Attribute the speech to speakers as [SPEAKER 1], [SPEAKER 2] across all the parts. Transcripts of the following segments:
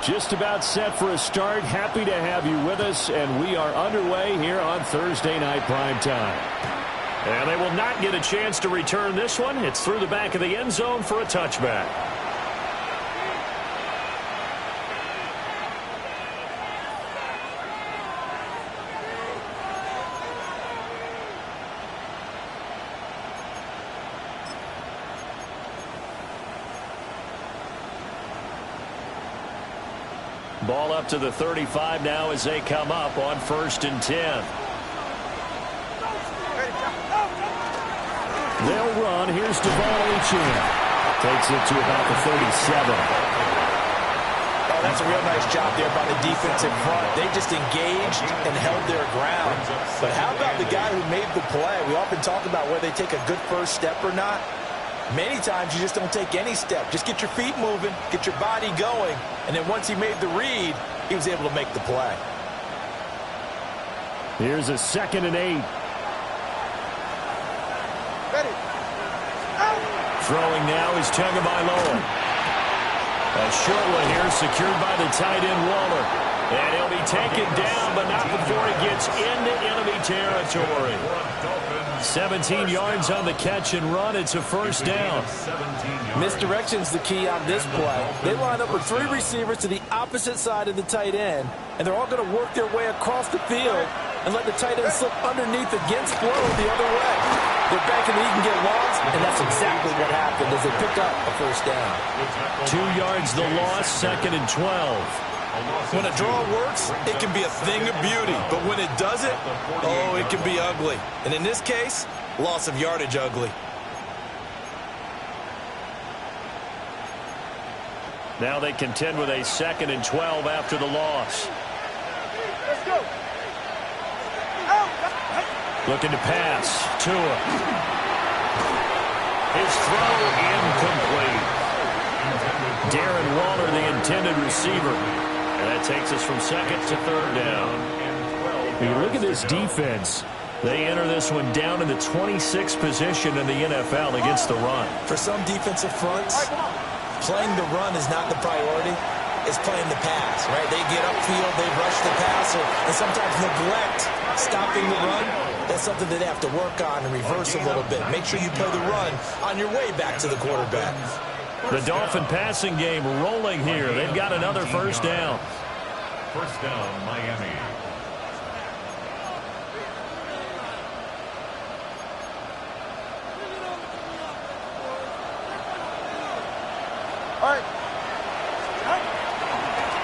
[SPEAKER 1] Just about set for a start. Happy to have you with us, and we are underway here on Thursday Night Primetime. And they will not get a chance to return this one. It's through the back of the end zone for a touchback. Ball up to the 35 now as they come up on 1st and 10. They'll run. Here's Devon. Takes it to about the 37.
[SPEAKER 2] Oh, that's a real nice job there by the defense in front. They just engaged and held their ground. But how about the guy who made the play? We often talk about whether they take a good first step or not. Many times you just don't take any step. Just get your feet moving, get your body going, and then once he made the read, he was able to make the play.
[SPEAKER 1] Here's a 2nd and 8.
[SPEAKER 3] Ready.
[SPEAKER 1] Throwing now is Tagovailoa. A short one here secured by the tight end Waller. And he'll be taken down, but not before he gets into enemy territory. 17 yards on the catch and run. It's a 1st down.
[SPEAKER 2] Misdirection's the key on this play. They line up with 3 receivers to the opposite side of the tight end, and they're all going to work their way across the field and let the tight end slip underneath against flow the other way. They're banking that he can get lost, and that's exactly what happened as they pick up a 1st down.
[SPEAKER 1] 2 yards the loss, 2nd and 12.
[SPEAKER 4] When a draw works, it can be a thing of beauty. But when it doesn't, oh, it can be ugly. And in this case, loss of yardage ugly.
[SPEAKER 1] Now they contend with a 2nd and 12 after the loss.
[SPEAKER 3] Let's go.
[SPEAKER 1] Looking to pass. Tua. His throw incomplete. Darren Waller, the intended receiver. And that takes us from 2nd to 3rd down. When you look at this defense, they enter this one down in the 26th position in the NFL against the run.
[SPEAKER 2] For some defensive fronts, playing the run is not the priority. It's playing the pass, right? They get upfield, they rush the passer, and sometimes neglect stopping the run. That's something that they have to work on and reverse a little bit. Make sure you play the run on your way back to the quarterback.
[SPEAKER 1] The Dolphin passing game rolling here. They've got another 1st down.
[SPEAKER 5] 1st down, Miami.
[SPEAKER 3] All right.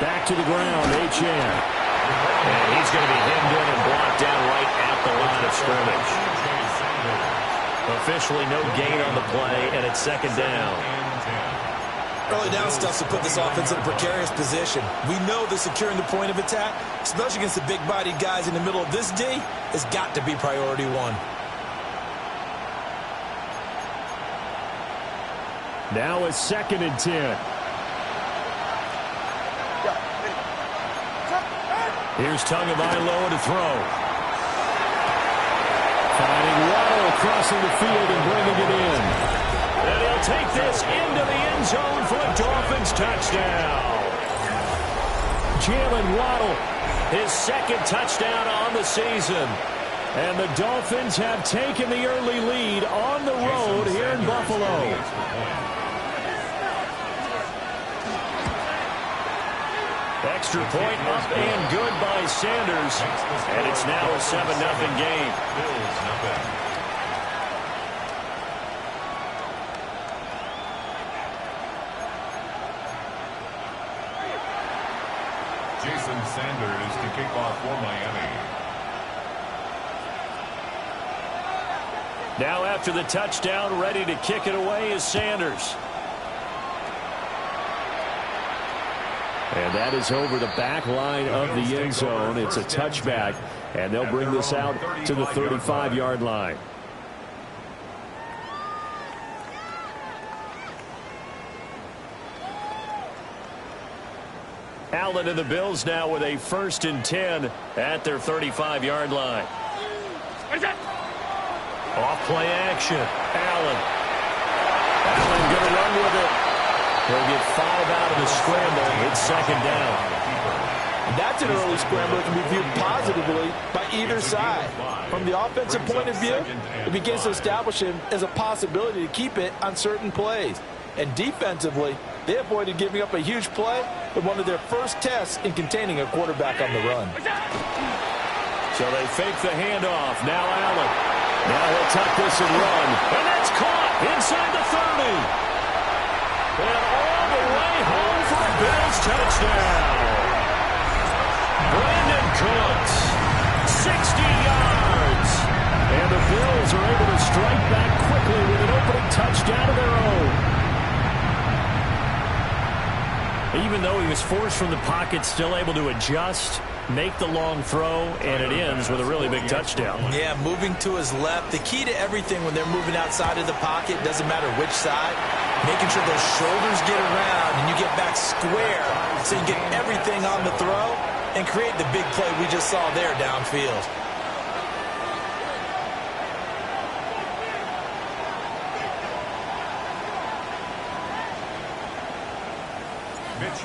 [SPEAKER 1] Back to the ground, Achane. And he's going to be hemmed in and blocked down right at the line of scrimmage. Officially no gain on the play, and it's 2nd down.
[SPEAKER 2] Early down stuff to put this offense in a precarious position. We know that securing the point of attack, especially against the big-bodied guys in the middle of this D, has got to be priority 1.
[SPEAKER 1] Now a 2nd and 10. Here's Tagovailoa to throw. Finding Waddle crossing the field and bringing it in. And he'll take this into the end zone for a Dolphins touchdown. Jalen Waddle, his 2nd touchdown on the season. And the Dolphins have taken the early lead on the road here in Buffalo. Extra point up and good by Sanders. And it's now a 7-0 game.
[SPEAKER 5] Jason Sanders to kick off for Miami.
[SPEAKER 1] Now after the touchdown, ready to kick it away is Sanders. And that is over the back line of the end zone. It's a touchback, and they'll bring this out to the 35-yard line. Allen and the Bills now with a 1st and 10 at their 35-yard line. Off play action. Allen going to run with it. He'll get 5 out of the scramble. It's second down.
[SPEAKER 2] That's an early scramble that can be viewed positively by either side. From the offensive point of view, it begins to establish him as a possibility to keep it on certain plays. And defensively, they avoided giving up a huge play with one of their first tests in containing a quarterback on the run.
[SPEAKER 1] So they fake the handoff. Now Allen. Now he'll tuck this and run. And that's caught inside the 30. And all the way home for a Bills touchdown. Brandon Cooks, 60 yards. And the Bills are able to strike back quickly with an opening touchdown of their own. Even though he was forced from the pocket, still able to adjust, make the long throw, and it ends with a really big touchdown.
[SPEAKER 2] Yeah, moving to his left. The key to everything when they're moving outside of the pocket, doesn't matter which side, making sure those shoulders get around and you get back square so you get everything on the throw and create the big play we just saw there downfield.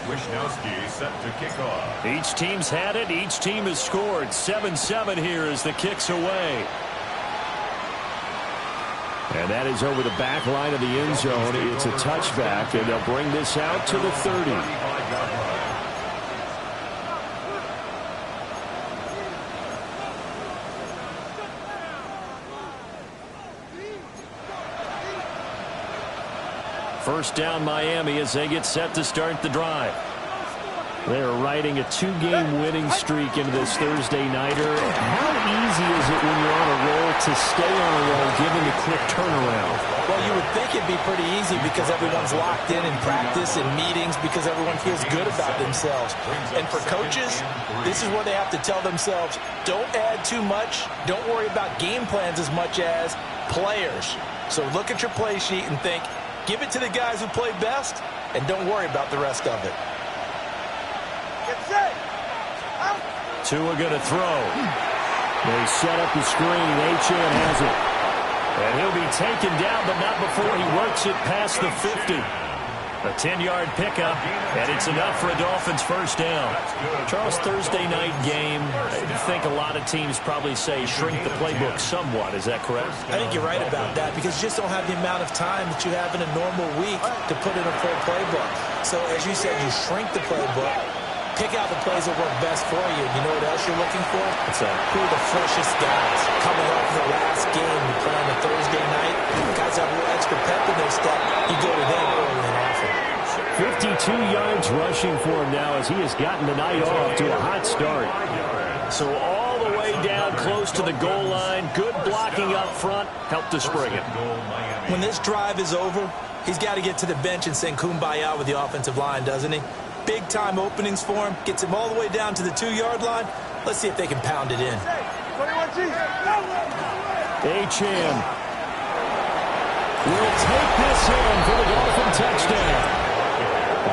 [SPEAKER 5] Wishnowski set to kick off.
[SPEAKER 1] Each team's had it. Each team has scored. 7-7 here as the kick's away. And that is over the back line of the end zone. It's a touchback, and they'll bring this out to the 30. First down Miami as they get set to start the drive. They're riding a 2-game winning streak into this Thursday nighter. How easy is it when you're on a roll to stay on a roll given the quick turnaround?
[SPEAKER 2] Well, you would think it'd be pretty easy because everyone's locked in practice and meetings because everyone feels good about themselves. And for coaches, this is where they have to tell themselves, don't add too much. Don't worry about game plans as much as players. So look at your play sheet and think, give it to the guys who play best, and don't worry about the rest of it.
[SPEAKER 1] Tua going to throw. They set up the screen. Achane has it. And he'll be taken down, but not before he works it past the 50. A 10-yard pickup, and it's enough for a Dolphins first down. Charles, Thursday night game, I think a lot of teams probably say shrink the playbook somewhat. Is that correct?
[SPEAKER 2] I think you're right about that because you just don't have the amount of time that you have in a normal week to put in a full playbook. So as you said, you shrink the playbook, pick out the plays that work best for you. You know what else you're looking for?
[SPEAKER 1] What's that?
[SPEAKER 2] Who are the freshest guys coming off the last game you play on a Thursday night? Guys have a little extra pep in their step. You go to them early and often.
[SPEAKER 1] 52 yards rushing for him now as he has gotten the night off to a hot start. So all the way down close to the goal line. Good blocking up front. Helped to spring it.
[SPEAKER 2] When this drive is over, he's got to get to the bench and sing Kumbaya with the offensive line, doesn't he? Big-time openings for him. Gets him all the way down to the 2-yard line. Let's see if they can pound it in.
[SPEAKER 1] Achane will take this in for the Dolphin touchdown.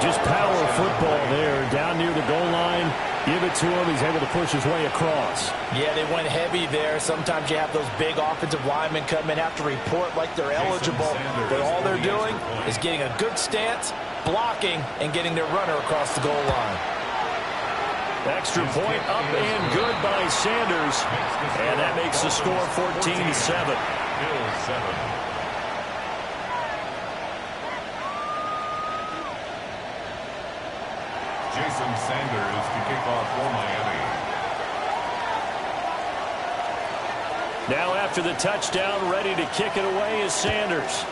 [SPEAKER 1] Just power football there. Down near the goal line. Give it to him. He's able to push his way across.
[SPEAKER 2] Yeah, they went heavy there. Sometimes you have those big offensive linemen come in, have to report like they're eligible. But all they're doing is getting a good stance, blocking, and getting their runner across the goal line.
[SPEAKER 1] Extra point up and good by Sanders. And that makes the score 14-7.
[SPEAKER 5] Bills 7. Jason Sanders to kick off for Miami.
[SPEAKER 1] Now after the touchdown, ready to kick it away is Sanders.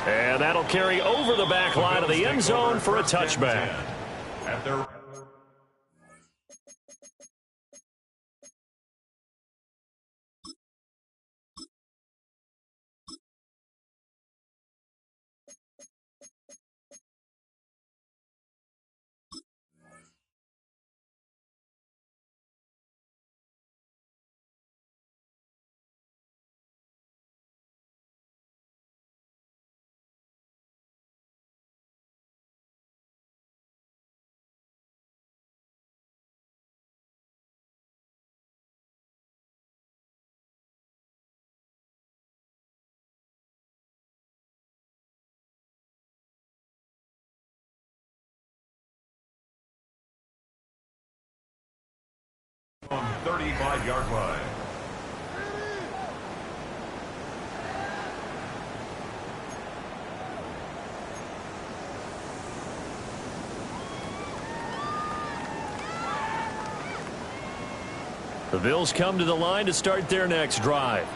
[SPEAKER 1] And that'll carry over the back line of the end zone for a touchback.
[SPEAKER 5] At their On 35-yard line.
[SPEAKER 1] The Bills come to the line to start their next drive.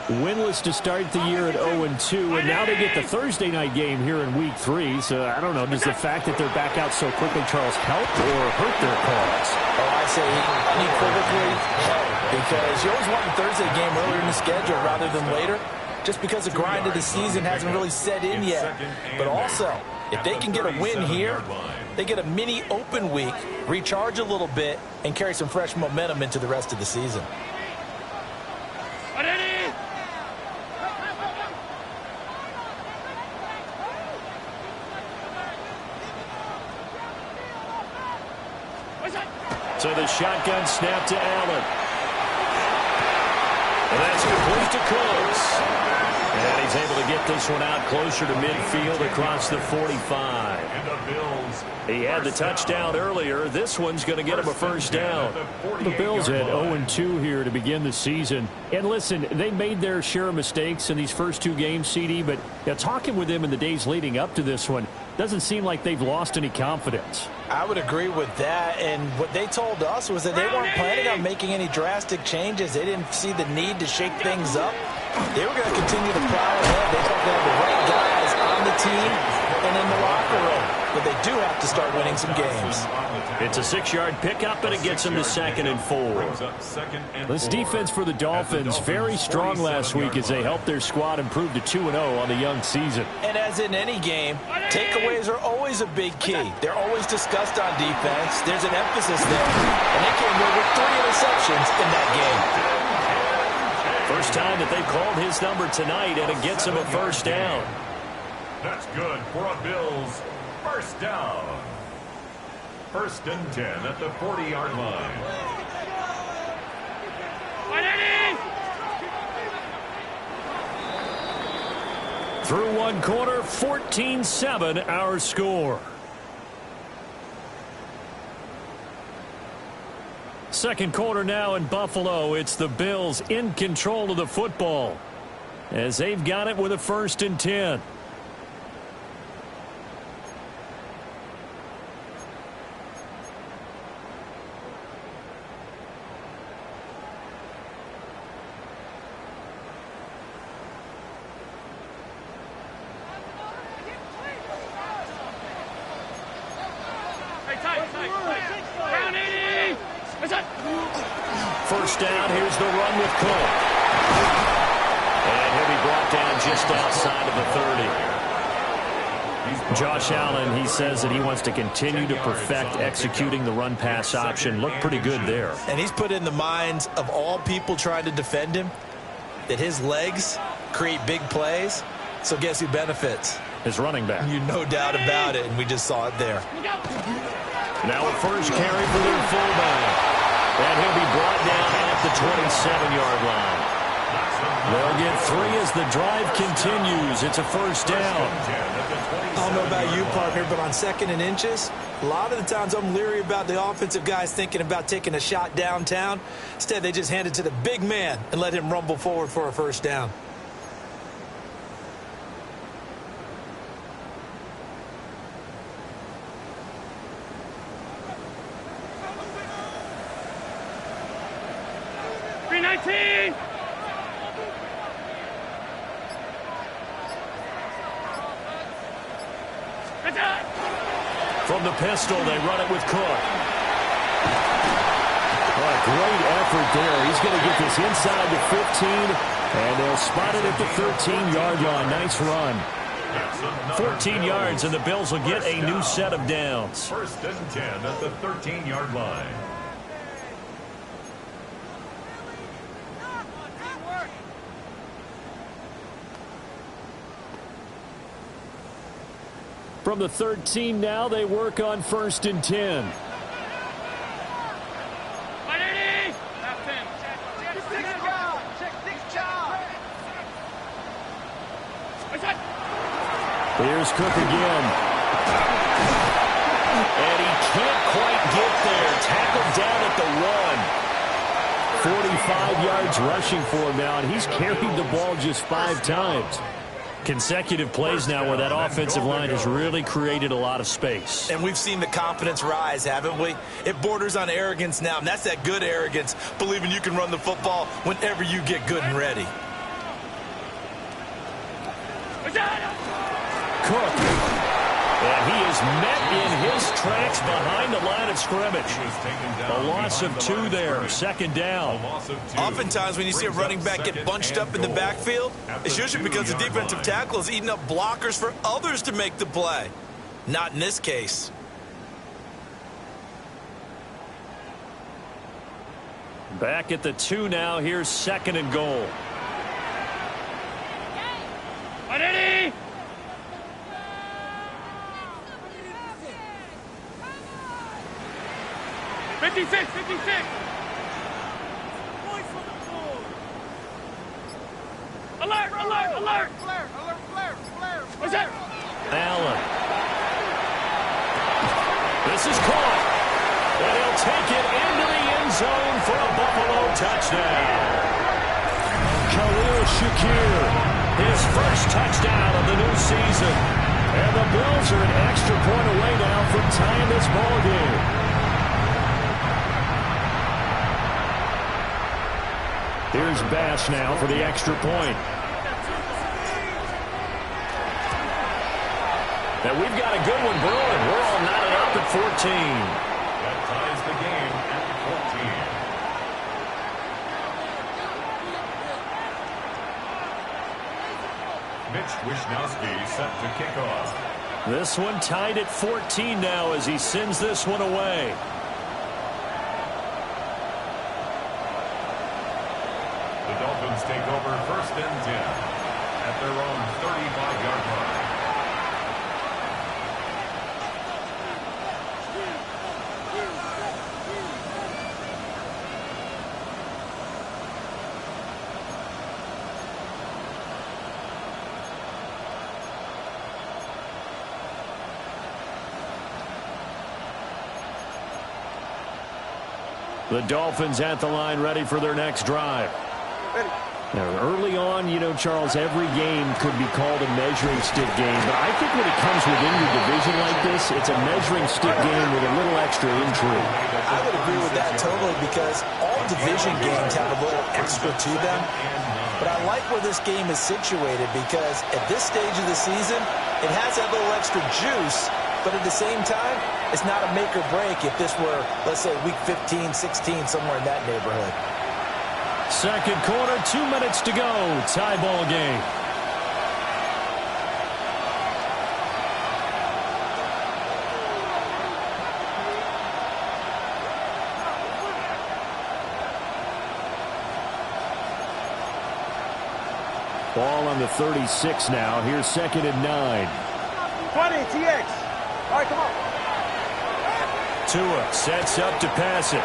[SPEAKER 1] Winless to start the year at 0-2, and now they get the Thursday night game here in Week 3. So, I don't know, does the fact that they're back out so quickly, Charles, help or hurt their cause?
[SPEAKER 2] Oh, I say unequivocally help, because you always want a Thursday game earlier in the schedule rather than later, just because the grind of the season hasn't really set in yet. But also, if they can get a win here, they get a mini open week, recharge a little bit, and carry some fresh momentum into the rest of the season.
[SPEAKER 1] So the shotgun snap to Allen. And that's complete to Cooks. And he's able to get this one out closer to midfield across the 45.
[SPEAKER 5] And the Bills.
[SPEAKER 1] He had the touchdown earlier. This one's going to get him a first down. The Bills had 0-2 here to begin the season. And listen, they made their share of mistakes in these first two games, CD, but talking with them in the days leading up to this one, doesn't seem like they've lost any confidence.
[SPEAKER 2] I would agree with that, and what they told us was that they weren't planning on making any drastic changes. They didn't see the need to shake things up. They were going to continue to plow ahead. They thought they had the right guys on the team and in the locker room, but they do have to start winning some games.
[SPEAKER 1] It's a 6-yard pickup, and it gets them to 2nd and 4. This defense for the Dolphins, very strong last week as they helped their squad improve to 2-0 on the young season.
[SPEAKER 2] And as in any game, takeaways are always a big key. They're always discussed on defense. There's an emphasis there, and they came away with 3 interceptions in that game.
[SPEAKER 1] First time that they've called his number tonight, and it gets him a first down.
[SPEAKER 5] That's good for a Bills first down. 1st and 10 at the 40-yard line.
[SPEAKER 1] Through one quarter, 14-7 our score. Second quarter now in Buffalo. It's the Bills in control of the football as they've got it with a 1st and 10. First down, here's the run with Cook. And he'll be brought down just outside of the 30. Josh Allen, he says that he wants to continue to perfect executing the run-pass option. Looked pretty good there.
[SPEAKER 2] And he's put in the minds of all people trying to defend him that his legs create big plays. So guess who benefits?
[SPEAKER 1] His running back.
[SPEAKER 2] You no doubt about it, and we just saw it there.
[SPEAKER 1] Now a first carry for their fullback. And he'll be brought down at the 27-yard line. They'll get 3 as the drive continues. It's a first down.
[SPEAKER 2] I don't know about you, partner, but on 2nd and inches, a lot of the times I'm leery about the offensive guys thinking about taking a shot downtown. Instead, they just hand it to the big man and let him rumble forward for a first down.
[SPEAKER 1] From the pistol, they run it with Cook. What a great effort there. He's going to get this inside the 15, and they'll spot it at the 13-yard line. Nice run. 14 yards, and the Bills will get a new set of downs.
[SPEAKER 5] 1st and 10 at the 13-yard line.
[SPEAKER 1] From the 13 now, they work on 1st and 10. Here's Cook again. And he can't quite can't get there. Tackled down at the 1. 45 yards rushing for him now, and he's carried the ball just 5 times. Consecutive plays now where that offensive line has really created a lot of space.
[SPEAKER 4] And we've seen the confidence rise, haven't we? It borders on arrogance now, and that's that good arrogance, believing you can run the football whenever you get good and ready.
[SPEAKER 1] Cook. And he is met in his tracks behind the line of scrimmage. A loss of 2 there, 2nd down.
[SPEAKER 4] Oftentimes when you see a running back get bunched up in the backfield, it's usually because the defensive tackle is eating up blockers for others to make the play. Not in this case.
[SPEAKER 1] Back at the 2 now. Here's 2nd and goal.
[SPEAKER 3] Ready? 56. Alert! What's that?
[SPEAKER 1] Allen. This is caught. And he'll take it into the end zone for a Buffalo touchdown. Khalil Shakir, his first touchdown of the new season. And the Bills are an extra point away now from tying this ball game. Here's Bass now for the extra point. And we've got a good one brewing. We're all knotted up at 14.
[SPEAKER 5] That ties the game at 14. Mitch Wishnowsky set to kick off.
[SPEAKER 1] This one tied at 14 now as he sends this one away.
[SPEAKER 5] The Dolphins take over 1st and 10 at their own 35-yard line.
[SPEAKER 1] The Dolphins at the line ready for their next drive. Now, early on, you know, Charles, every game could be called a measuring stick game. But I think when it comes within your division like this, it's a measuring stick game with a little extra intrigue.
[SPEAKER 2] I would agree with that totally because all division games have a little extra to them. But I like where this game is situated because at this stage of the season, it has that little extra juice. But at the same time, it's not a make or break if this were, let's say, week 15, 16, somewhere in that neighborhood.
[SPEAKER 1] Second quarter, 2 minutes to go. Tie ball game. Ball on the 36 now. Here's 2nd and 9.
[SPEAKER 3] 20, TX. All right, come on.
[SPEAKER 1] Tua sets up to pass it.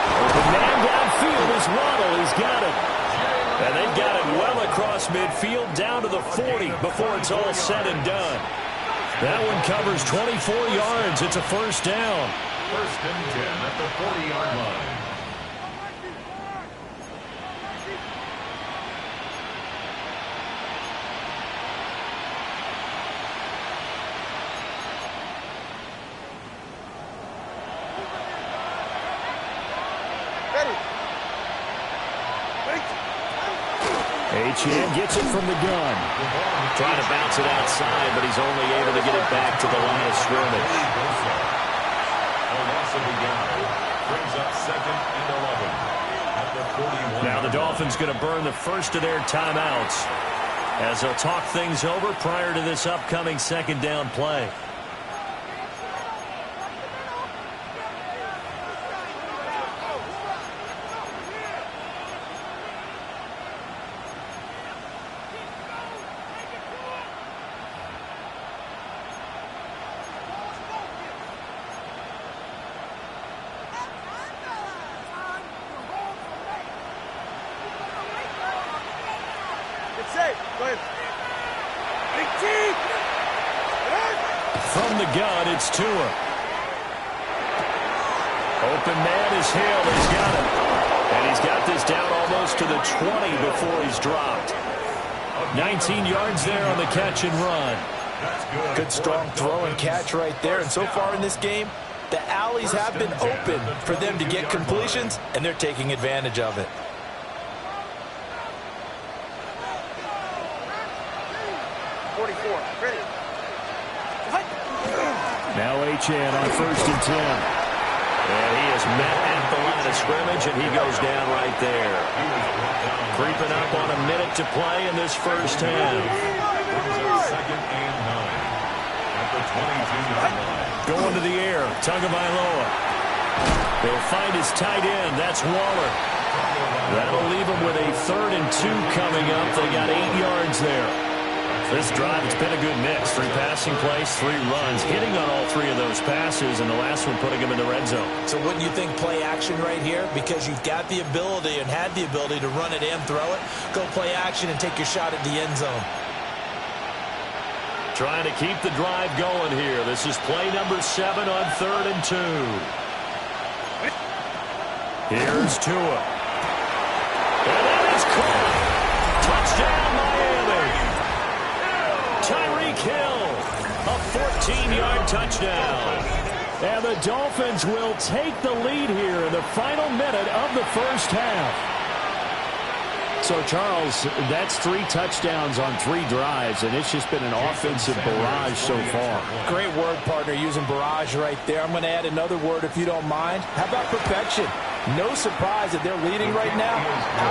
[SPEAKER 1] Open man downfield is Waddle. He's got it. And they've got it well across midfield down to the 40 before it's all said and done. That one covers 24 yards. It's a 1st down.
[SPEAKER 5] 1st and 10 at the 40-yard line.
[SPEAKER 1] Etienne gets it from the gun. Trying to bounce it outside, but he's only able to get it back to the line of scrimmage.
[SPEAKER 5] A loss of a yard brings up 2nd and 11 at the 41.
[SPEAKER 1] Now the Dolphins going to burn the first of their timeouts as they'll talk things over prior to this upcoming 2nd down play.
[SPEAKER 3] From
[SPEAKER 1] the gun, it's Tua. Open man is Hill. He's got it. And he's got this down almost to the 20 before he's dropped. 19 yards there on the catch and run.
[SPEAKER 2] Good strong throw and catch right there. And so far in this game, the alleys have been open for them to get completions, and they're taking advantage of it.
[SPEAKER 1] Now Achane on 1st and 10. And he is met at the line of scrimmage, and he goes down right there. Creeping up on a minute to play in this first half.
[SPEAKER 5] Second and 9 at the 22-yard line.
[SPEAKER 1] Going to the air, Tagovailoa. They'll find his tight end. That's Waller. That'll leave him with a 3rd and 2 coming up. They got 8 yards there. This drive, it's been a good mix. 3 passing plays, 3 runs, hitting on all 3 of those passes, and the last one putting him in the red zone.
[SPEAKER 2] So wouldn't you think play action right here? Because you've got the ability and had the ability to run it and throw it. Go play action and take your shot at the end zone.
[SPEAKER 1] Trying to keep the drive going here. This is play number 7 on 3rd and 2. Here's Tua. And that is caught. Touchdown, Miami. Tyreek Hill, a 14-yard touchdown. And the Dolphins will take the lead here in the final minute of the first half. So, Charles, that's 3 touchdowns on 3 drives, and it's just been an offensive barrage so far.
[SPEAKER 2] Great word, partner, using barrage right there. I'm going to add another word if you don't mind. How about perfection? No surprise that they're leading right now.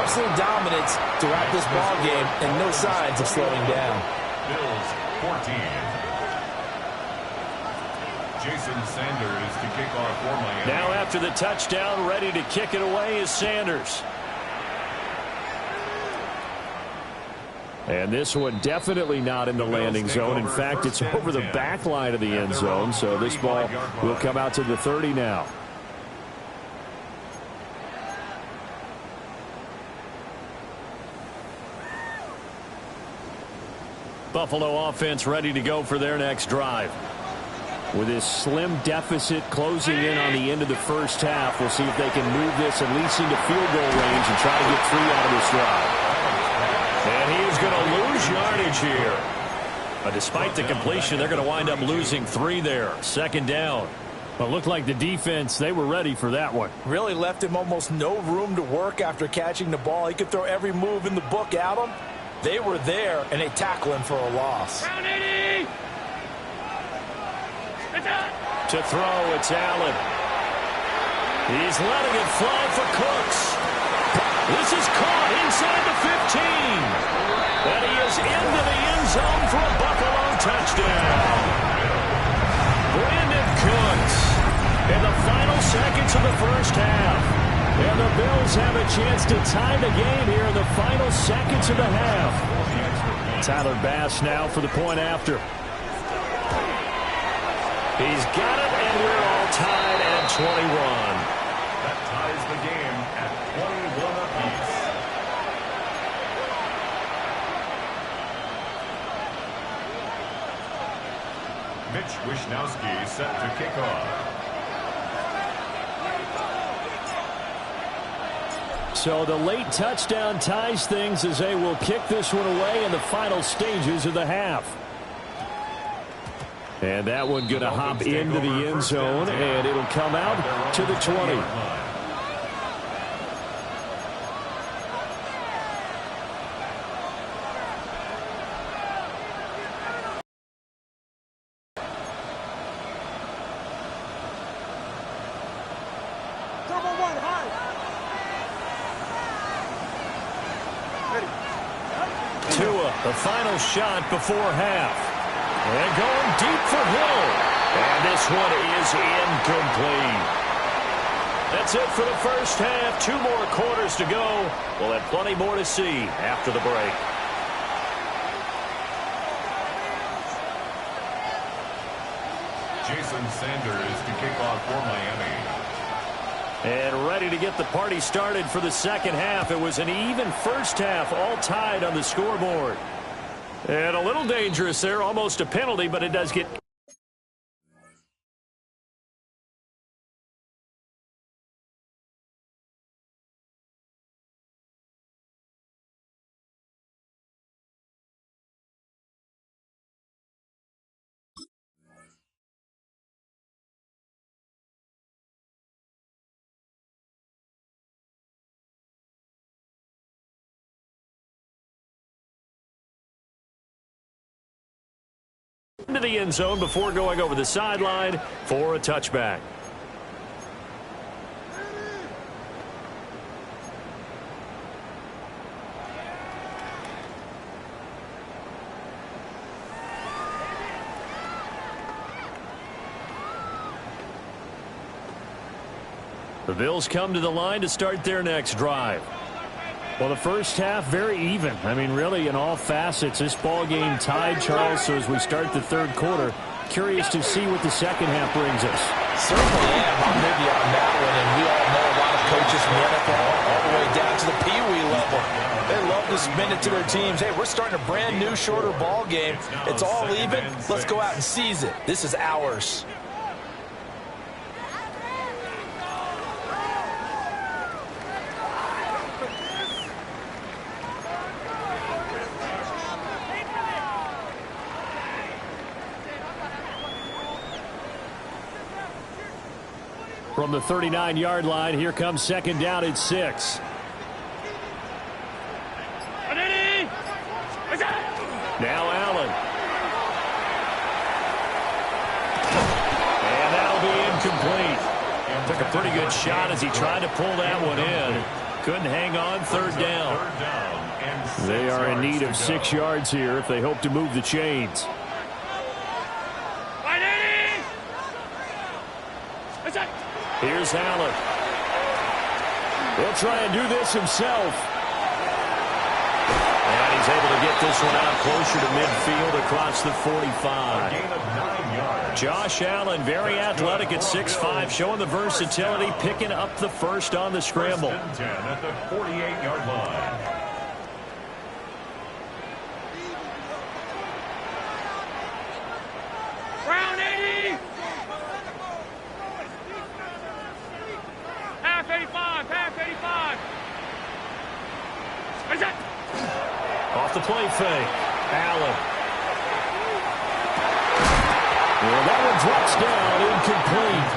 [SPEAKER 2] Absolute dominance throughout this ball game, and no signs of slowing down.
[SPEAKER 5] Bills 14. Jason Sanders to kick off for Miami.
[SPEAKER 1] Now after the touchdown, ready to kick it away is Sanders. And this one definitely not in the landing zone. In fact, it's over the back line of the end zone. So this ball will come out to the 30 now. Buffalo offense ready to go for their next drive. With this slim deficit closing in on the end of the first half, we'll see if they can move this at least into field goal range and try to get 3 out of this drive. And he is going to lose yardage here. But despite the completion, they're going to wind up losing 3 there. 2nd down. But it looked like the defense, they were ready for that one.
[SPEAKER 2] Really left him almost no room to work after catching the ball. He could throw every move in the book at him. They were there, and they tackle him for a loss.
[SPEAKER 1] To throw, it's Allen. He's letting it fly for Cooks. This is caught inside the 15. And he is into the end zone for a Buffalo touchdown. Brandon Cooks in the final seconds of the first half. And the Bills have a chance to tie the game here in the final seconds of the half. Tyler Bass now for the point after. He's got it, and we're all tied at 21.
[SPEAKER 5] That ties the game at 21 apiece. Mitch Wishnowsky set to kick off.
[SPEAKER 1] So the late touchdown ties things as they will kick this one away in the final stages of the half. And that one going to hop into the end zone, and it'll come out to the 20. Tua, the final shot before half. And going deep for Hill. And this one is incomplete. That's it for the first half. 2 more quarters to go. We'll have plenty more to see after the break.
[SPEAKER 5] Jason Sanders to kick off for Miami.
[SPEAKER 1] And ready to get the party started for the second half. It was an even first half, all tied on the scoreboard. And a little dangerous there, almost a penalty, but it does get into the end zone before going over the sideline for a touchback. The Bills come to the line to start their next drive. Well, the first half, very even. I mean, really, in all facets, this ball game tied, Charles. So as we start the third quarter, curious to see what the second half brings us.
[SPEAKER 2] Certainly am. I'm with you on that one. And we all know a lot of coaches from the NFL all the way down to the Pee-wee level. They love to spin it to their teams. Hey, we're starting a brand new, shorter ball game. It's all even. Let's go out and seize it. This is ours.
[SPEAKER 1] From the 39-yard line, here comes second down at 6. Now Allen. And that'll be incomplete. Took a pretty good shot as he tried to pull that one in. Couldn't hang on, third down. They are in need of 6 yards here if they hope to move the chains. Here's Allen. He'll try and do this himself. And he's able to get this one out closer to midfield across the 45. Josh Allen, very athletic at 6'5", showing the versatility, picking up the first on the scramble.
[SPEAKER 5] First and 10 at the 48-yard line.
[SPEAKER 3] Round 80. Half 85. Half 85. What's that?
[SPEAKER 1] Off the play fake. Allen. Well, that one drops down, incomplete.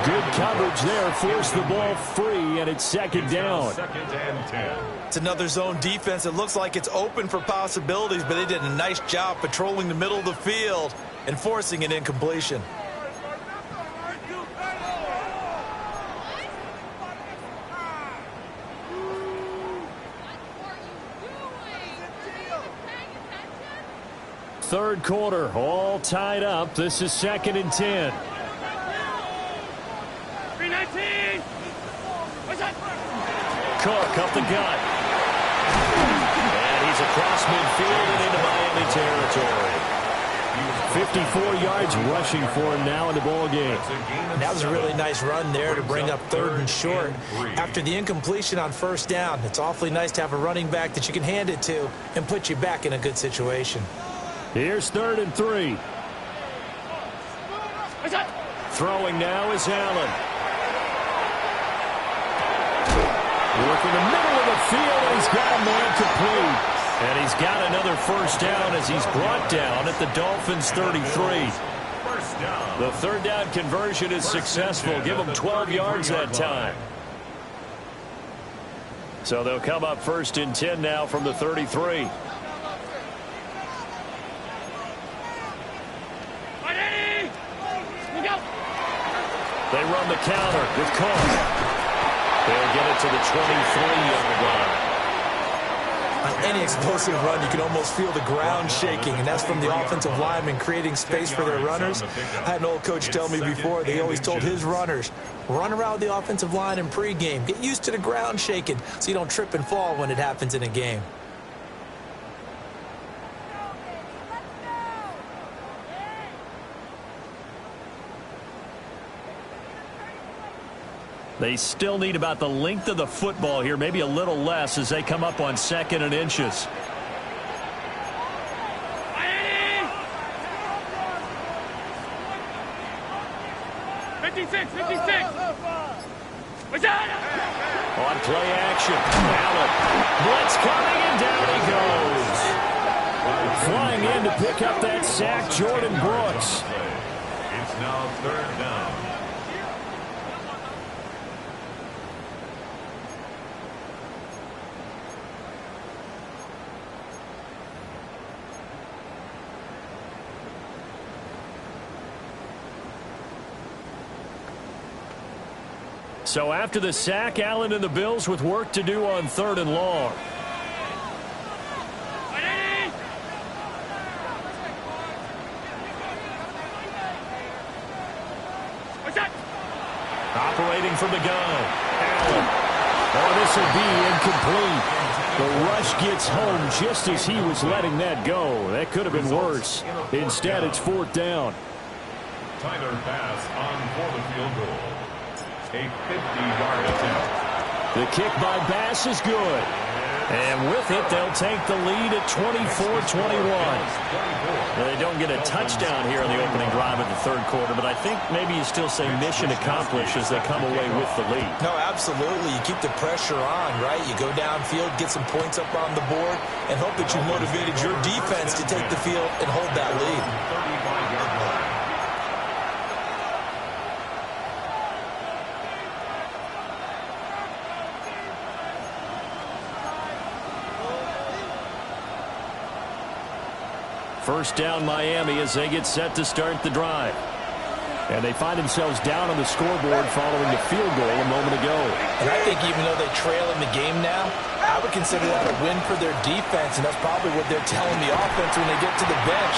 [SPEAKER 1] Good coverage there, forced the ball free, and it's second down.
[SPEAKER 5] Second and 10.
[SPEAKER 4] It's another zone defense. It looks like it's open for possibilities, but they did a nice job patrolling the middle of the field and forcing an incompletion.
[SPEAKER 1] Third quarter, all tied up. This is second and 10.
[SPEAKER 3] 319. What's that?
[SPEAKER 1] Cook up the gut. And he's across midfield and into Miami territory. 54 yards rushing for him now in the ball game.
[SPEAKER 2] That was a really nice run there to bring up third and short. After the incompletion on first down, it's awfully nice to have a running back that you can hand it to and put you back in a good situation.
[SPEAKER 1] Here's third and 3.
[SPEAKER 3] What's that?
[SPEAKER 1] Throwing now is Allen. Working the middle of the field, and he's got a man complete. And he's got another first down as he's brought down at the Dolphins' 33.
[SPEAKER 5] First down.
[SPEAKER 1] The third down conversion is successful. Give them 12 yards that time. So they'll come up first and 10 now from the 33. They run the counter with Cook. They'll get it to the 23-yard line.
[SPEAKER 2] On any explosive run, you can almost feel the ground shaking, and that's from the offensive linemen creating space for their runners. I had an old coach tell me before, they always told his runners, run around the offensive line in pregame. Get used to the ground shaking so you don't trip and fall when it happens in a game.
[SPEAKER 1] They still need about the length of the football here, maybe a little less as they come up on second and inches.
[SPEAKER 3] On
[SPEAKER 1] play action, Allen. Blitz coming, and down he goes. Flying in to pick up that sack, Jordan Brooks.
[SPEAKER 5] It's now third down.
[SPEAKER 1] So after the sack, Allen and the Bills with work to do on 3rd and long. Operating from the gun. Allen. Oh, this will be incomplete. The rush gets home just as he was letting that go. That could have been worse. Instead, it's 4th down.
[SPEAKER 5] Tyler pass on for the field goal. A 50-yard attempt.
[SPEAKER 1] The kick by Bass is good. And with it, they'll take the lead at 24-21. They don't get a touchdown here on the opening drive of the 3rd quarter, but I think maybe you still say mission accomplished as they come away with the lead.
[SPEAKER 2] No, absolutely. You keep the pressure on, right? You go downfield, get some points up on the board, and hope that you motivated your defense to take the field and hold that lead.
[SPEAKER 5] 35-yard line.
[SPEAKER 1] First down Miami as they get set to start the drive. And they find themselves down on the scoreboard following the field goal a moment ago.
[SPEAKER 2] And I think even though they trail in the game now, I would consider that a win for their defense, and that's probably what they're telling the offense when they get to the bench.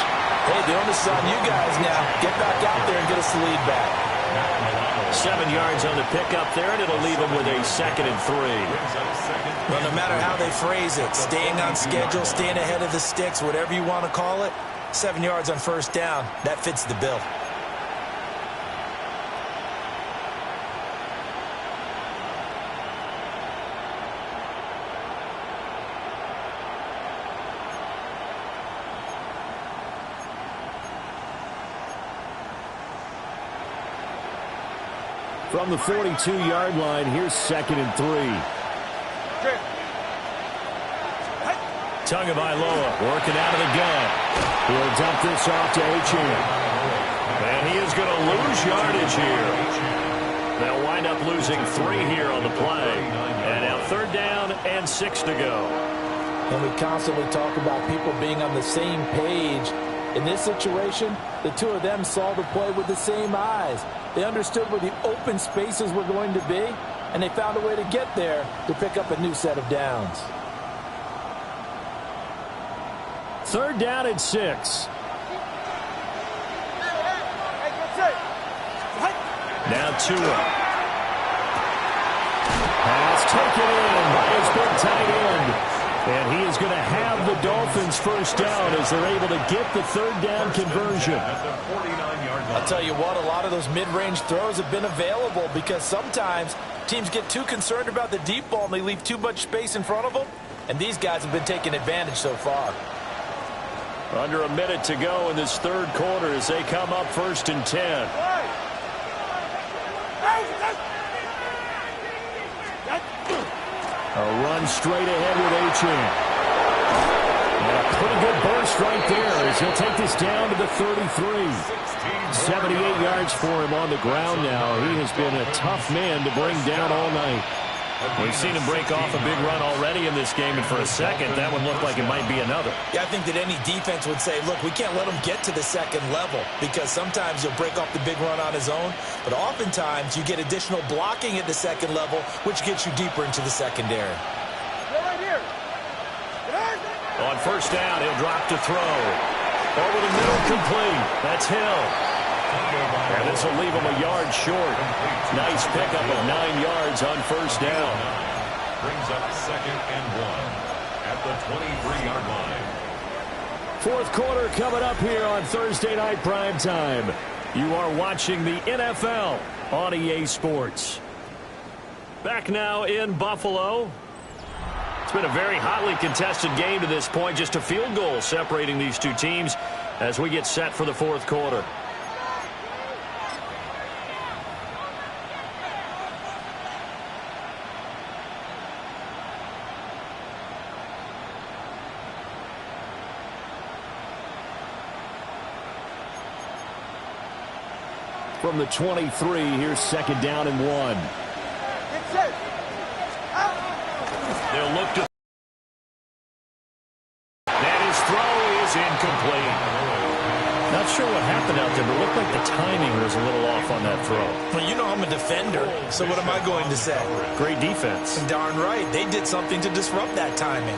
[SPEAKER 2] Hey, the onus is on you guys now. Get back out there and get us the lead back.
[SPEAKER 1] 7 yards on the pickup there, and it'll leave them with a 2nd and 3.
[SPEAKER 2] Well, no matter how they phrase it, staying on schedule, staying ahead of the sticks, whatever you want to call it, 7 yards on 1st down, that fits the bill.
[SPEAKER 1] From the 42-yard line, here's 2nd and 3. Tagovailoa working out of the gun. He'll dump this off to Achane. And he is going to lose yardage here. They'll wind up losing 3 here on the play. And now 3rd down and 6 to go.
[SPEAKER 2] And we constantly talk about people being on the same page. In this situation, the two of them saw the play with the same eyes. They understood where the open spaces were going to be, and they found a way to get there to pick up a new set of downs.
[SPEAKER 1] 3rd down and 6. Now Tua. Pass taken in by his big tight end. And he is going to have the Dolphins first down as they're able to get the 3rd down conversion.
[SPEAKER 2] I'll tell you what, a lot of those mid-range throws have been available because sometimes teams get too concerned about the deep ball and they leave too much space in front of them. And these guys have been taking advantage so far.
[SPEAKER 1] Under a minute to go in this 3rd quarter as they come up 1st and 10. A run straight ahead with Achane. And a pretty good burst right there as he'll take this down to the 33. 78 yards for him on the ground now. He has been a tough man to bring down all night. We've seen him break off a big run already in this game, and for a second, that one looked like it might be another.
[SPEAKER 2] Yeah, I think that any defense would say, look, we can't let him get to the 2nd level because sometimes he'll break off the big run on his own, but oftentimes you get additional blocking at the 2nd level, which gets you deeper into the secondary.
[SPEAKER 1] On 1st down, he'll drop to throw. Over the middle, complete. That's Hill. And this will leave him a yard short. Nice pickup of 9 yards on 1st down.
[SPEAKER 5] Brings up 2nd and 1 at the 23-yard line.
[SPEAKER 1] 4th quarter coming up here on Thursday Night Primetime. You are watching the NFL on EA Sports. Back now in Buffalo. It's been a very hotly contested game to this point. Just a field goal separating these two teams as we get set for the 4th quarter. From the 23, here's 2nd down and 1. They'll look to... And his throw is incomplete. Not sure what happened out there, but it looked like the timing was a little off on that throw.
[SPEAKER 2] Well, you know I'm a defender, so what am I going to say?
[SPEAKER 1] Great defense.
[SPEAKER 2] Darn right. They did something to disrupt that timing.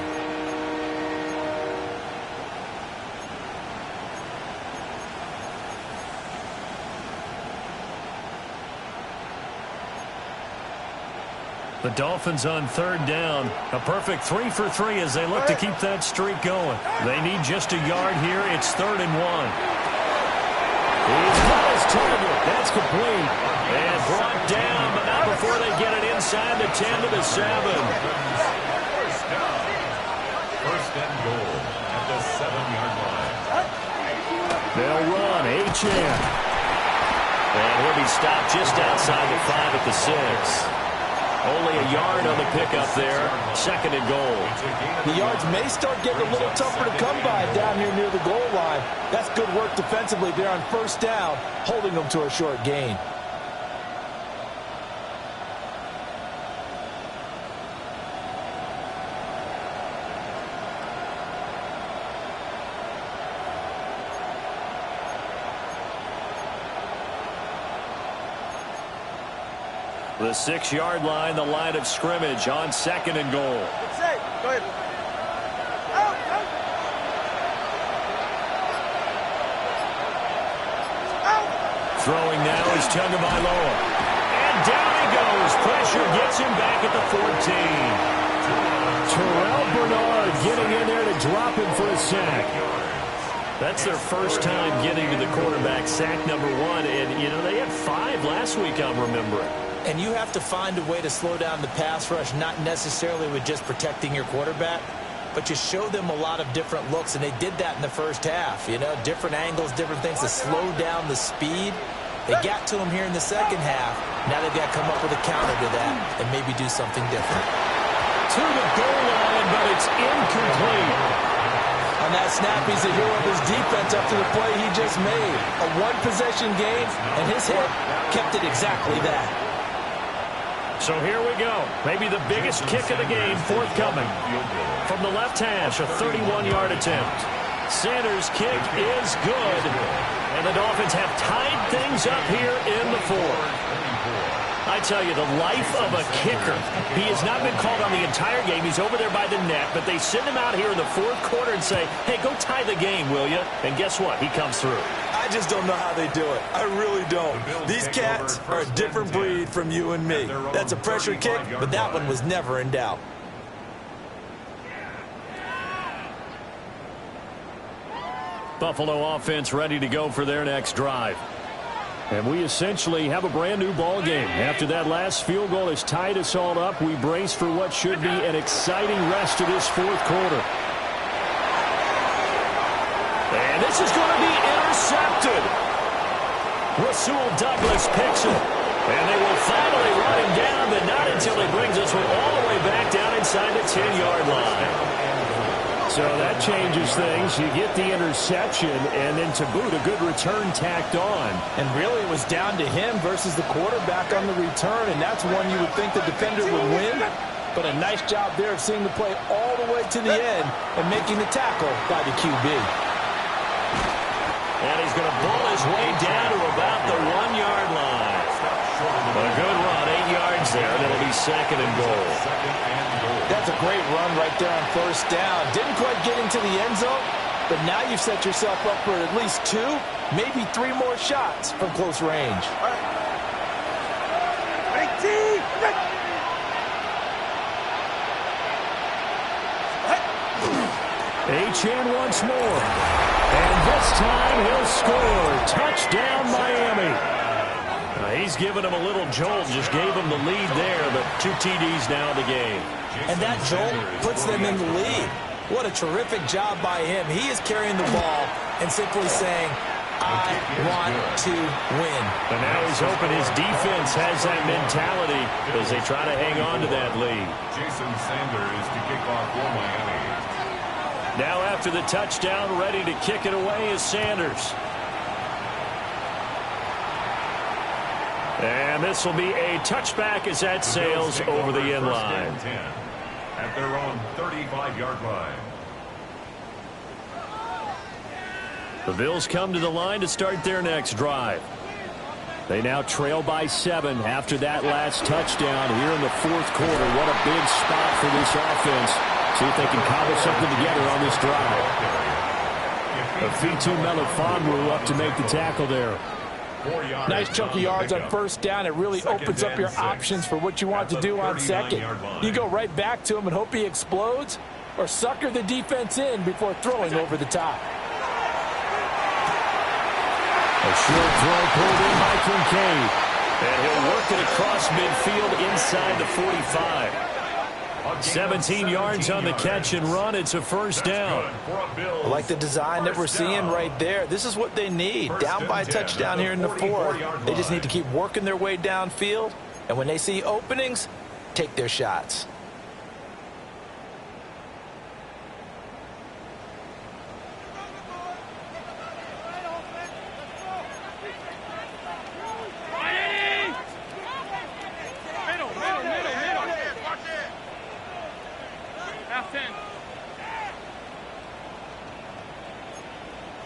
[SPEAKER 1] The Dolphins on third down. A perfect 3 for 3 as they look to keep that streak going. They need just a yard here. It's 3rd and 1. He's got his target. That's complete. And brought down, but not before they get it inside the 10 to the 7.
[SPEAKER 5] First down. First and goal at the 7-yard line.
[SPEAKER 1] They'll run. H.N. And he'll be stopped just outside the 5 at the 6. Only a yard on the pickup there. 2nd and goal.
[SPEAKER 2] The yards may start getting a little tougher to come by down here near the goal line. That's good work defensively there on first down, holding them to a short gain.
[SPEAKER 1] The 6-yard line, the line of scrimmage on 2nd and goal.
[SPEAKER 3] Go ahead.
[SPEAKER 1] Throwing now is Tagovailoa. And down he goes. Pressure gets him back at the 14. Terrell Bernard getting in there to drop him for a sack. That's their first time getting to the quarterback, sack number 1. And, you know, they had 5 last week, I'm remembering.
[SPEAKER 2] And you have to find a way to slow down the pass rush, not necessarily with just protecting your quarterback, but you show them a lot of different looks, and they did that in the first half. You know, different angles, different things to slow down the speed. They got to him here in the second half. Now they've got to come up with a counter to that and maybe do something different.
[SPEAKER 1] To the goal line, but it's incomplete.
[SPEAKER 2] On that snap, he's a hero of his defense after the play he just made. A one-possession game, and his hit kept it exactly that.
[SPEAKER 1] So here we go. Maybe the biggest kick of the game forthcoming. From the left hash, a 31-yard attempt. Sanders' kick is good. And the Dolphins have tied things up here in the 4th. I tell you, the life of a kicker. He has not been called on the entire game. He's over there by the net, but they send him out here in the 4th quarter and say, hey, go tie the game, will you? And guess what? He comes through.
[SPEAKER 2] I just don't know how they do it. I really don't. These cats are a different breed from you and me. That's a pressure kick, but that one was never in doubt.
[SPEAKER 1] Buffalo offense ready to go for their next drive. And we essentially have a brand new ball game. After that last field goal has tied us all up, we brace for what should be an exciting rest of this 4th quarter. And this is going to be intercepted. Rasul Douglas picks it. And they will finally run him down, but not until he brings us all the way back down inside the 10-yard line. So that changes things. You get the interception, and then to boot, a good return tacked on.
[SPEAKER 2] And really, it was down to him versus the quarterback on the return, and that's one you would think the defender would win. But a nice job there of seeing the play all the way to the end and making the tackle by the QB.
[SPEAKER 1] And he's going to bull his way down to about the 1-yard line. A good run, 8 yards there, and it'll be 2nd and goal.
[SPEAKER 2] That's a great run right there on first down. Didn't quite get into the end zone, but now you've set yourself up for at least 2, maybe 3 more shots from close range.
[SPEAKER 1] H.N. once more. And this time he'll score. Touchdown, Miami. He's given him a little jolt, just gave him the lead there, but 2 TDs now in the game.
[SPEAKER 2] And that jolt puts them in the lead. What a terrific job by him. He is carrying the ball and simply saying, I want to win.
[SPEAKER 1] And now he's hoping his defense has that mentality as they try to hang on to that lead.
[SPEAKER 5] Jason Sanders to kick off for Miami.
[SPEAKER 1] Now after the touchdown, ready to kick it away is Sanders. And this will be a touchback as that sails over the end line.
[SPEAKER 5] At their own 35-yard line.
[SPEAKER 1] The Bills come to the line to start their next drive. They now trail by 7 after that last touchdown here in the fourth quarter. What a big spot for this offense. See if they can cobble something together on this drive. Afitu Melifonwu up to make the tackle there.
[SPEAKER 2] Nice chunk of yards on first down. It really opens up your options for what you want to do on second. You go right back to him and hope he explodes, or sucker the defense in before throwing over the top.
[SPEAKER 1] A short throw pulled in by Kincaid. And he'll work it across midfield inside the 45. 17 yards on the catch and run. It's a first down.
[SPEAKER 2] I like the design that we're seeing right there. This is what they need. Down by a touchdown here in the fourth. They just need to keep working their way downfield. And when they see openings, take their shots.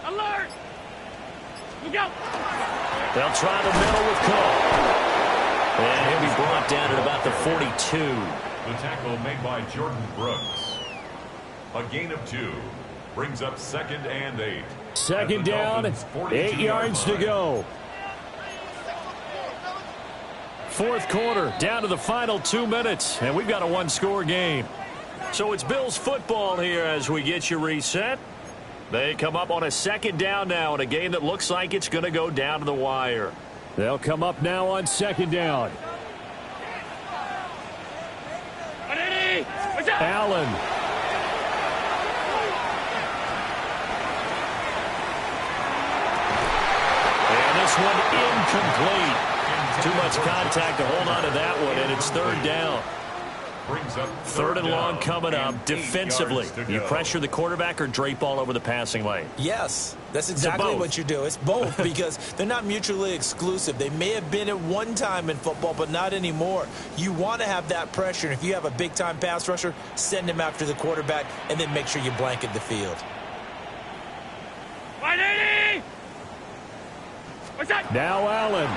[SPEAKER 3] Alert! Look out!
[SPEAKER 1] They'll try the middle with Cole. And he'll be brought down at about the 42.
[SPEAKER 5] The tackle made by Jordan Brooks. A gain of 2. Brings up 2nd and 8.
[SPEAKER 1] Second down, 8 yards to go. Fourth quarter, down to the final 2 minutes, and we've got a one-score game. So it's Bills football here as we get you reset. They come up on a second down now in a game that looks like it's going to go down to the wire. They'll come up now on second down. Allen. And this one incomplete. Too much contact to hold on to that one, and it's third down. Third and long coming up. Defensively, you pressure the quarterback or drape all over the passing lane?
[SPEAKER 2] Yes, that's exactly what you do. It's both because they're not mutually exclusive. They may have been at one time in football, but not anymore. You want to have that pressure, and if you have a big-time pass rusher, send him after the quarterback, and then make sure you blanket the field.
[SPEAKER 3] 180! What's that?
[SPEAKER 1] Now Allen.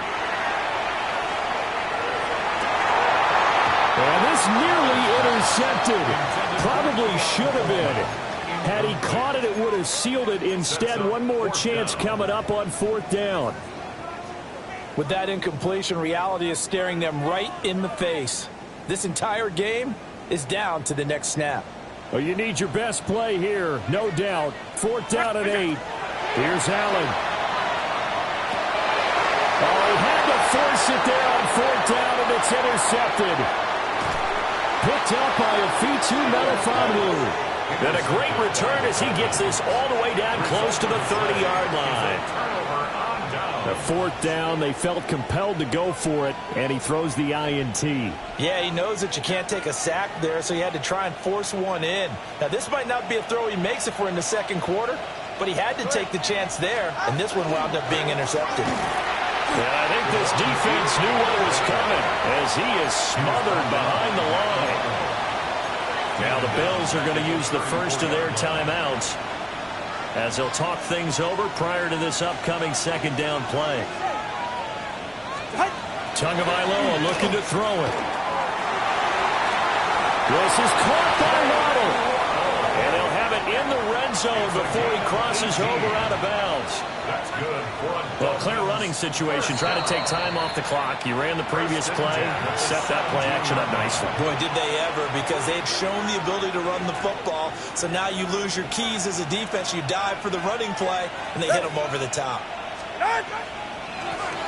[SPEAKER 1] And this nearly intercepted. Probably should have been. Had he caught it, it would have sealed it. Instead, one more chance coming up on fourth down.
[SPEAKER 2] With that incompletion, reality is staring them right in the face. This entire game is down to the next snap.
[SPEAKER 1] Well, you need your best play here, no doubt. Fourth down and 8. Here's Allen. Oh, he had to force it there on fourth down, and it's intercepted. Picked up by Afitu Melifonwu. And a great return as he gets this all the way down close to the 30-yard line. The fourth down, they felt compelled to go for it, and he throws the INT.
[SPEAKER 2] Yeah, he knows that you can't take a sack there, so he had to try and force one in. Now, this might not be a throw he makes if we're in the second quarter, but he had to take the chance there, and this one wound up being intercepted.
[SPEAKER 1] And I think this defense knew what was coming as he is smothered behind the line. Now the Bills are going to use the first of their timeouts as they'll talk things over prior to this upcoming second down play. Tagovailoa looking to throw it. This is caught by Waddle. And he'll have it in the red zone before he crosses over out of bounds.
[SPEAKER 5] That's good.
[SPEAKER 1] Well, clear running situation. Trying to take time off the clock. He ran the previous play. Set that play action up nicely.
[SPEAKER 2] Boy, did they ever, because they'd shown the ability to run the football. So now you lose your keys as a defense. You dive for the running play, and they hit them over the top.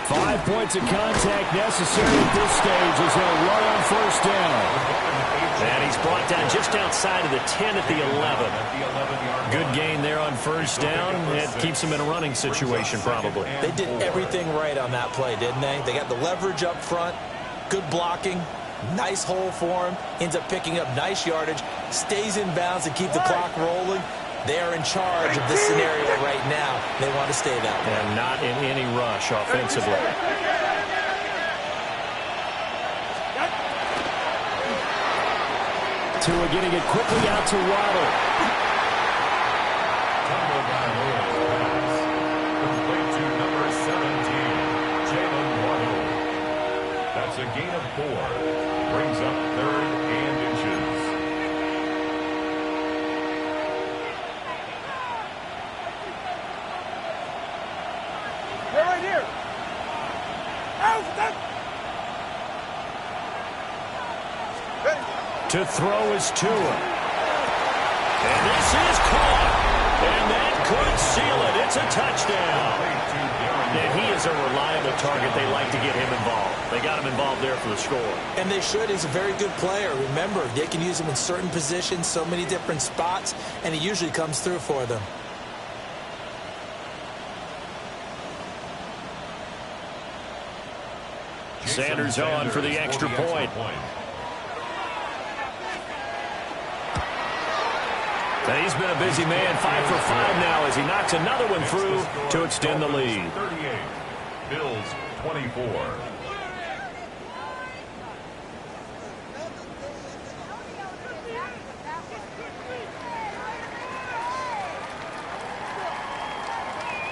[SPEAKER 1] 5 points of contact necessary at this stage as they'll run on first down. And he's brought down just outside of the 10 at the 11. Good gain there on first down. It keeps him in a running situation probably.
[SPEAKER 2] They did everything right on that play, didn't they? They got the leverage up front, good blocking, nice hole for him, ends up picking up nice yardage, stays in bounds to keep the clock rolling. They are in charge of this scenario right now. They want to stay that way.
[SPEAKER 1] And not in any rush offensively. Tua getting it quickly out to Waddle.
[SPEAKER 5] a gain of 4. Brings up 3rd and inches.
[SPEAKER 3] They're right here. Out.
[SPEAKER 1] To throw is Tua. And this is caught. And that could seal it. It's a touchdown. And he is a reliable target. They like to get him involved. They got him involved there for the score.
[SPEAKER 2] And they should. He's a very good player. Remember, they can use him in certain positions, so many different spots, and he usually comes through for them.
[SPEAKER 1] Sanders on for the extra point. And he's been a busy man, 5 for 5 now as he knocks another one through to extend the lead.
[SPEAKER 5] 38, Bills 24.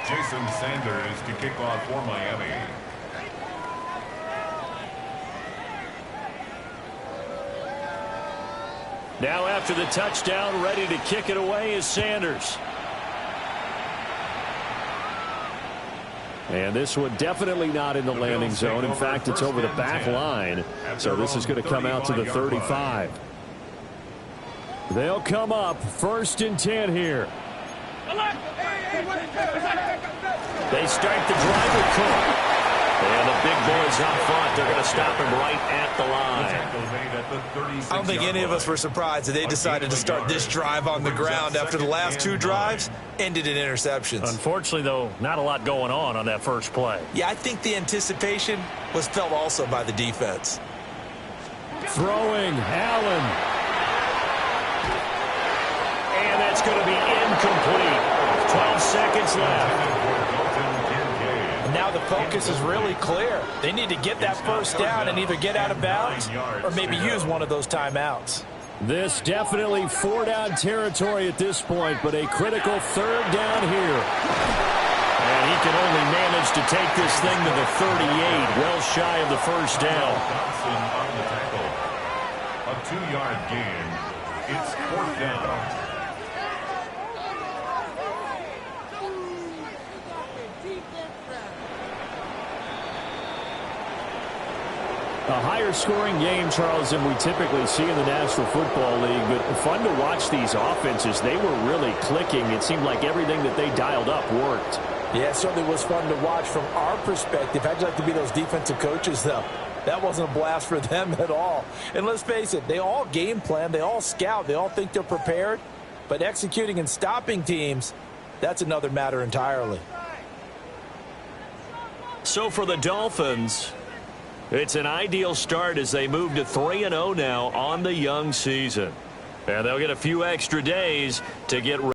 [SPEAKER 5] Jason Sanders to kick off for Miami.
[SPEAKER 1] Now after the touchdown, ready to kick it away is Sanders. And this one definitely not in the landing zone. In fact, it's over the back line. So this is going to come out to the 35. They'll come up 1st and 10 here. They start the drive with Cook. And the big boys up front, they're going to stop him right at the line.
[SPEAKER 4] I don't think any of us were surprised that they decided to start this drive on the ground after the last 2 drives ended in interceptions.
[SPEAKER 1] Unfortunately, though, not a lot going on that first play.
[SPEAKER 4] Yeah, I think the anticipation was felt also by the defense.
[SPEAKER 1] Throwing, Allen. And that's going to be incomplete. 12 seconds left.
[SPEAKER 2] Now the focus is really clear. They need to get that first down and either get out of bounds or maybe use one of those timeouts.
[SPEAKER 1] This definitely 4-down territory at this point, but a critical 3rd down here. And he can only manage to take this thing to the 38, well shy of the first down.
[SPEAKER 5] On the tackle. A 2-yard gain. It's 4th down.
[SPEAKER 1] A higher scoring game, Charles, than we typically see in the National Football League, but fun to watch these offenses. They were really clicking. It seemed like everything that they dialed up worked.
[SPEAKER 2] Yeah, it certainly was fun to watch from our perspective. How'd you like to be those defensive coaches, though? That wasn't a blast for them at all. And let's face it, they all game plan, they all scout, they all think they're prepared. But executing and stopping teams, that's another matter entirely.
[SPEAKER 1] So for the Dolphins, it's an ideal start as they move to 3-0 now on the young season. And they'll get a few extra days to get ready.